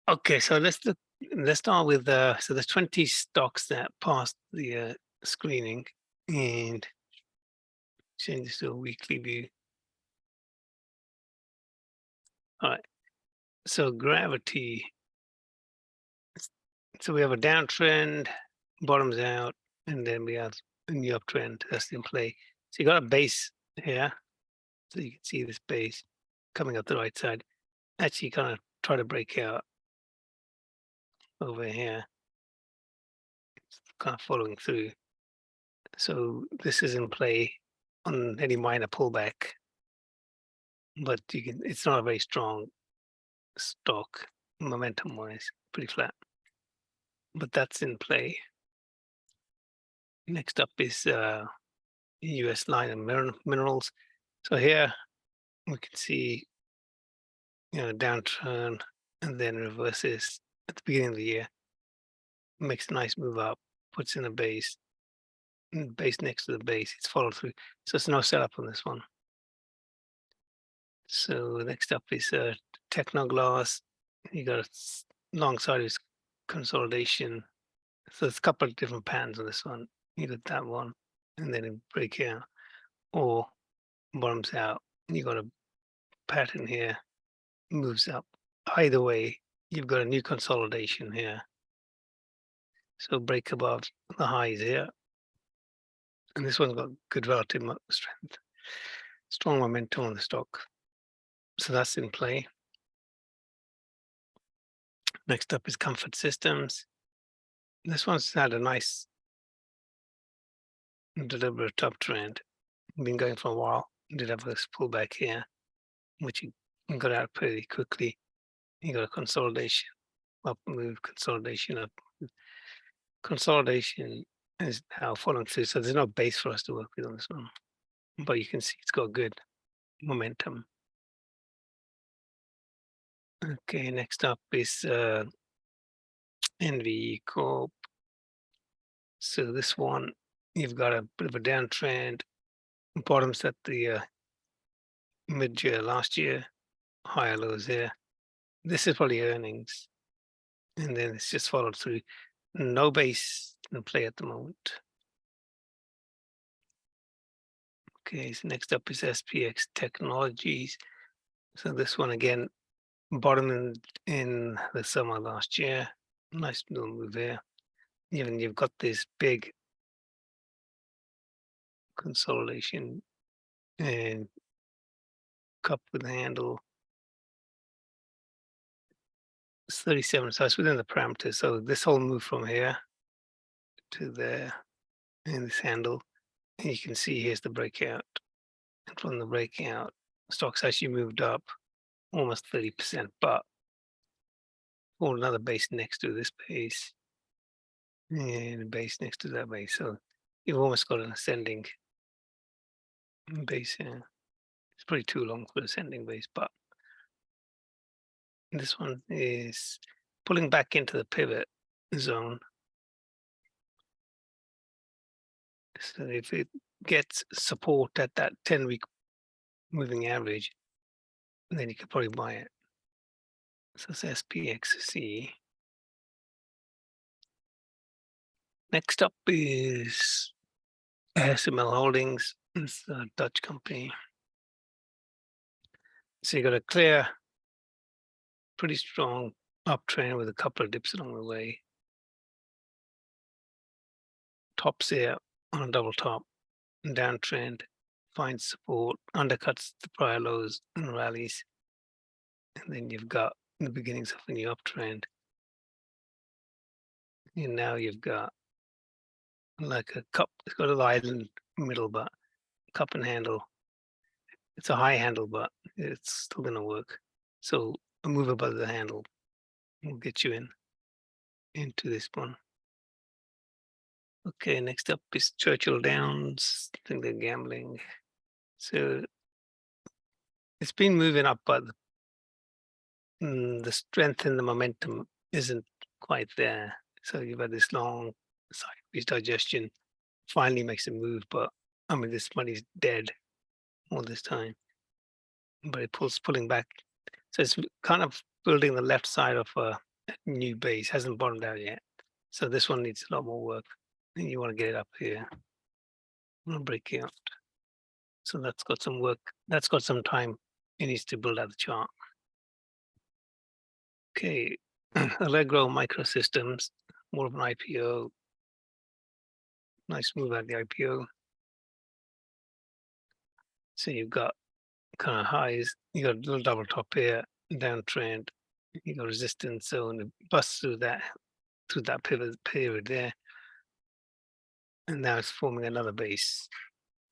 Okay, so let's start with so there's 20 stocks that passed the screening, and change this to a weekly view. All right, so gravity. So we have a downtrend, bottoms out, and then we have a new uptrend that's in play. So you got a base here, so you can see this base coming up the right side. Actually, kind of try to break out over here, kind of following through. So this is in play on any minor pullback, but it's not a very strong stock momentum wise, pretty flat, but that's in play. Next up is US line and minerals. So here we can see, downturn and then reverses at the beginning of the year, makes a nice move up, puts in a base, and base next to the base, it's followed through. So it's no setup on this one. So next up is Technoglass. You got long side is consolidation. So it's a couple of different patterns on this one. You got that one, and then it break out or bottoms out. You got a pattern here, moves up. Either way, you've got a new consolidation here. So break above the highs here, and this one's got good relative strength, strong momentum on the stock. So that's in play. Next up is Comfort Systems. This one's had a nice deliberate uptrend, been going for a while. Did have this pullback here, which you got out pretty quickly. You got a consolidation, up move, consolidation, up move. Consolidation is now following through. So there's no base for us to work with on this one, but you can see it's got good momentum. Okay, next up is NV Corp. So this one, you've got a bit of a downtrend, bottoms at the mid-year last year, higher lows here. This is probably earnings, and then it's just followed through. No base in play at the moment. Okay, so next up is SPX Technologies. So this one again, bottom in the summer last year. Nice little move there. Even you've got this big consolidation and cup with the handle. It's 37, so it's within the parameters. So this whole move from here to there and this handle, and you can see here's the breakout. And from the breakout, stocks actually moved up almost 30%, but another base next to this base and a base next to that base. So you've almost got an ascending base here. It's probably too long for ascending base, but this one is pulling back into the pivot zone. So if it gets support at that 10-week moving average, then you could probably buy it. So it's SPXC. Next up is SML Holdings. It's a Dutch company. So you got a clear, pretty strong uptrend with a couple of dips along the way. Tops here on a double top, and downtrend, finds support, undercuts the prior lows and rallies. And then you've got the beginnings of a new uptrend. And now you've got like a cup, it's got an island middle, but cup and handle. It's a high handle, but it's still gonna work. So a move above the handle will get you into this one. Okay, next up is Churchill Downs. I think they're gambling. So it's been moving up, but the strength and the momentum isn't quite there. So you've had this long sideways digestion, finally makes a move, but I mean, this money's dead all this time, but it pulling back. So it's kind of building the left side of a new base, hasn't bottomed out yet. So this one needs a lot more work. And you want to get it up here. I'm gonna break it out. So that's got some work. That's got some time. It needs to build out the chart. Okay, Allegro Microsystems, more of an IPO. Nice move at the IPO. So you've got kind of highs. You got a little double top here, downtrend. You got resistance zone, it busts through that pivot period there, and now it's forming another base.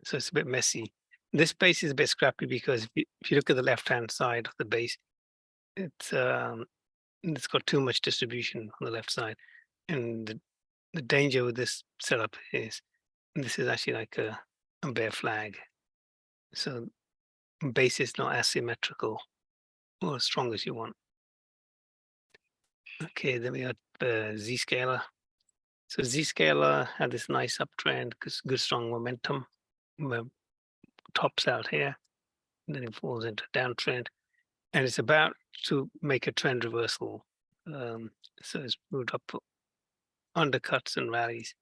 So it's a bit messy. This base is a bit scrappy because if you look at the left-hand side of the base, it's got too much distribution on the left side, and the danger with this setup is this is actually like a bear flag. So base is not as symmetrical or as strong as you want. Okay, then we got the Zscaler. So Zscaler had this nice uptrend, good strong momentum. Tops out here, and then it falls into downtrend, and it's about to make a trend reversal. So it's moved up, undercuts and rallies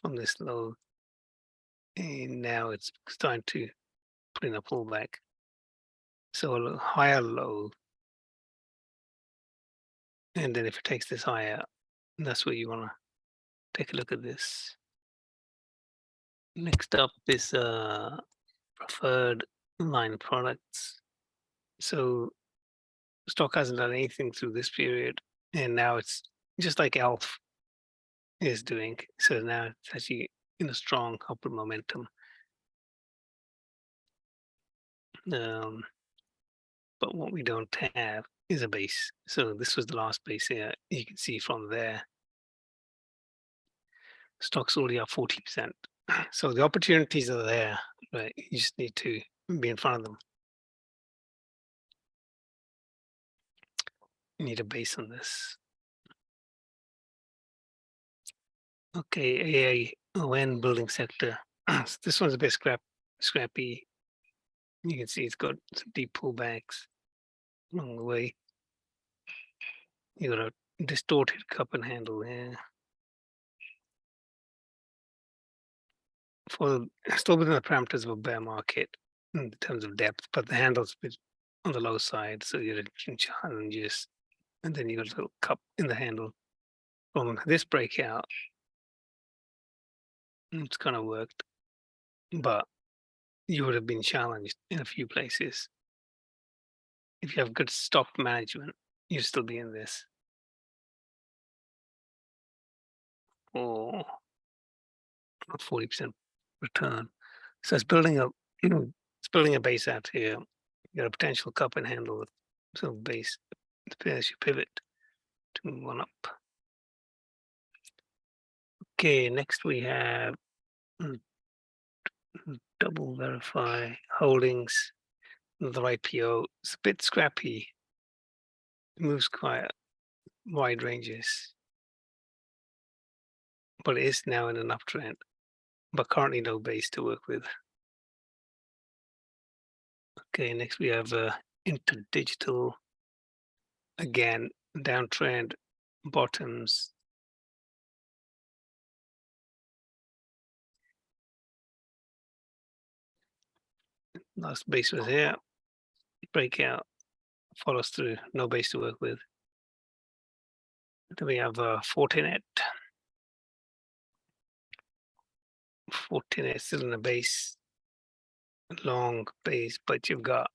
from this low, and now it's starting to put in a pullback. So a higher low, and then if it takes this higher, that's where you want to take a look at this. Next up is preferred line products. So stock hasn't done anything through this period, and now it's just like ELF is doing. So now it's actually in a strong upward momentum. Um, but what we don't have is a base. So this was the last base here. You can see from there, stock's already up 40%. So the opportunities are there, right? You just need to be in front of them. You need a base on this. Okay, AION building sector. This one's a bit scrappy. You can see it's got some deep pullbacks along the way. You got a distorted cup and handle here. For still within the parameters of a bear market in terms of depth, but the handle's a bit on the low side, so you're in challenges, and then you got a little cup in the handle. From this breakout, it's kind of worked, but you would have been challenged in a few places. If you have good stop management, you'd still be in this. Or 40% return. So it's building up, it's building a base out here. You got a potential cup and handle with some base as you pivot to move on up. Okay, next we have double verify holdings, the IPO. It's a bit scrappy. It moves quite wide ranges, but it is now in an uptrend, but currently no base to work with. Okay, next we have Interdigital. Again, downtrend, bottoms. Last base was here. Breakout follows through, no base to work with. Then we have Fortinet. Fortinet still in the base, long base, but you've got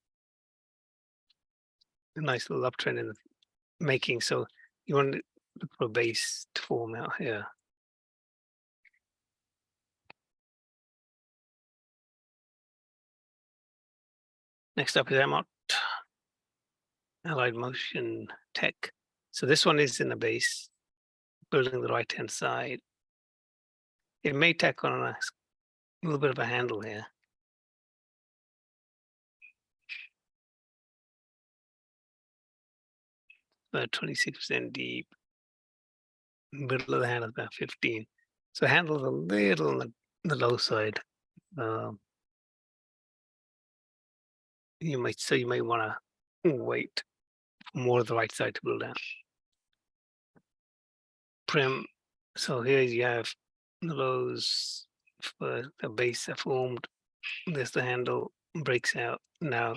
a nice little uptrend in the making. So you want to look for a base to form out here. Next up is Allied Motion Tech. So this one is in the base, building the right-hand side. It may tack on a little bit of a handle here. About 26% deep. Middle of the handle is about 15. So handle's a little on the low side. You might want to wait for more of the right side to build out. prim. So here you have the lows for the base are formed. There's the handle breaks out now,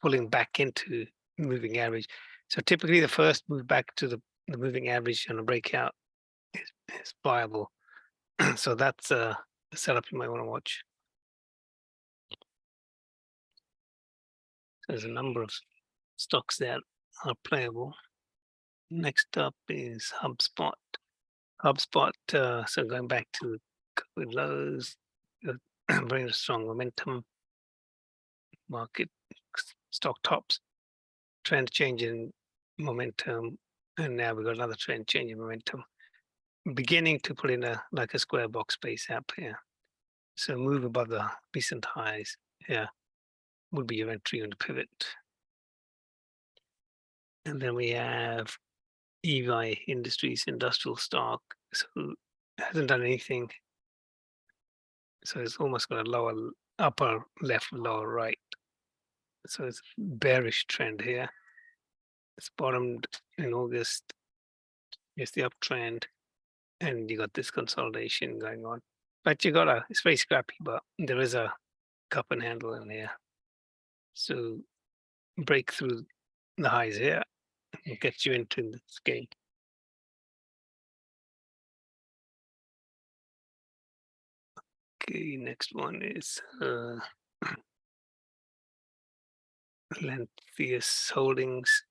pulling back into moving average. So typically the first move back to the moving average on a breakout is viable. So that's a setup you might want to watch. There's a number of stocks that are playable. Next up is HubSpot. HubSpot, so going back to COVID lows, very strong momentum, market stock tops, trend change in momentum, and now we've got another trend change in momentum, beginning to put in a like a square box base up here. So move above the recent highs here would be your entry on the pivot. And then we have EVI Industries industrial stock. So it hasn't done anything. So it's almost got a lower upper left, lower right. So it's bearish trend here. It's bottomed in August. Here's the uptrend, and you got this consolidation going on. But you got it's very scrappy, but there is a cup and handle in here. So break through the highs here and get you into this game. Okay, next one is Lantheus Holdings.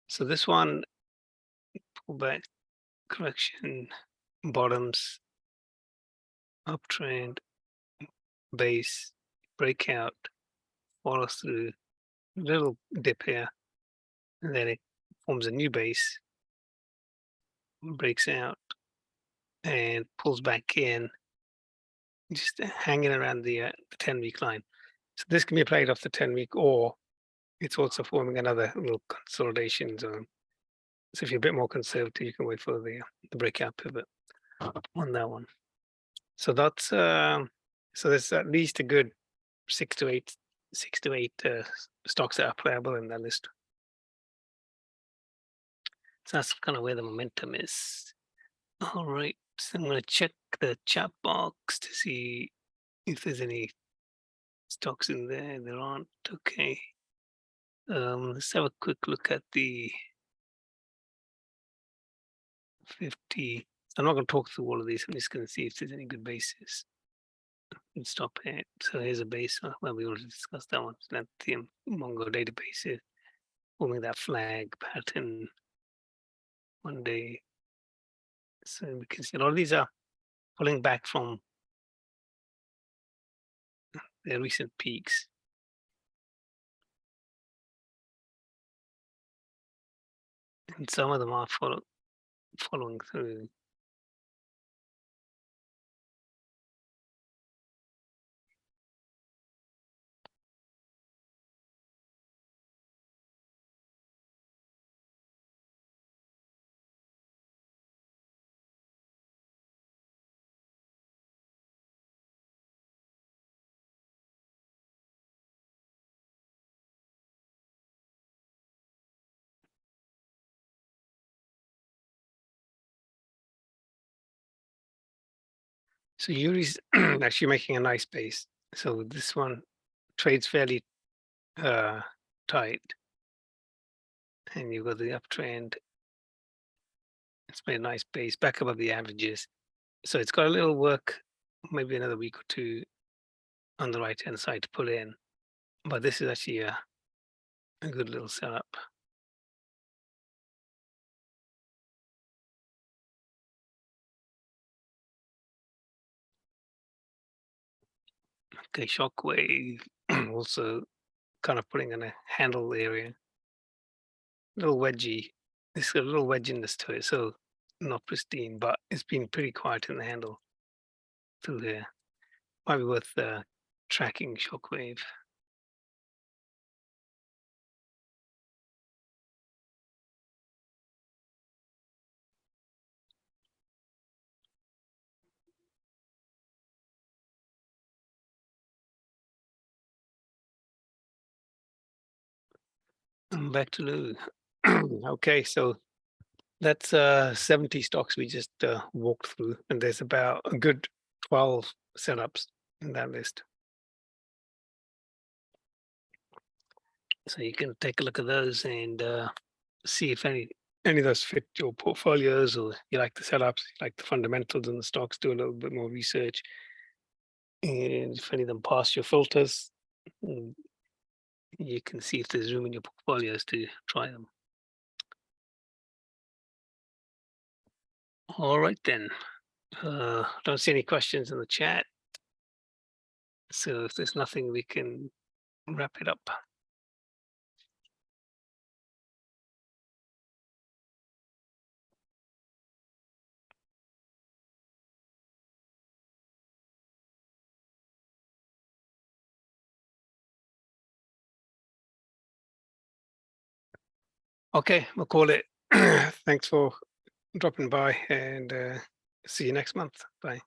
So this one, pullback, correction, bottoms, uptrend, base, breakout, follows through, little dip here, and then it forms a new base, breaks out, and pulls back in, just hanging around the 10-week line. So this can be played off the 10-week, or it's also forming another little consolidation zone. So if you're a bit more conservative, you can wait for the breakout pivot on that one. So that's so there's at least a good six to eight stocks that are playable in that list. So that's kind of where the momentum is. All right, so I'm going to check the chat box to see if there's any stocks in there. There aren't. Okay. Let's have a quick look at the 50. I'm not going to talk through all of these. I'm just going to see if there's any good bases. And stop it. So here's a base. Well, we already discussed that one. So that the Mongo database is forming that flag pattern one day. So we can see a lot of these are pulling back from their recent peaks. And some of them are following through. So Yuri's actually making a nice base. So this one trades fairly tight, and you've got the uptrend. It's made a nice base back above the averages. So it's got a little work, maybe another week or two on the right hand side to pull in. But this is actually a good little setup. Okay, shockwave also kind of putting in a handle area. Little wedgy. It's got a little wedginess to it, so not pristine, but it's been pretty quiet in the handle through here. Might be worth tracking shockwave. Back to Lou. Okay, so That's 70 stocks we just walked through, and there's about a good 12 setups in that list. So you can take a look at those and see if any of those fit your portfolios, or you like the setups, you like the fundamentals in the stocks. Do a little bit more research, and if any of them pass your filters, mm, you can see if there's room in your portfolios to try them. All right then. Don't see any questions in the chat. So if there's nothing, we can wrap it up. Okay, we'll call it. Thanks for dropping by, and see you next month. Bye.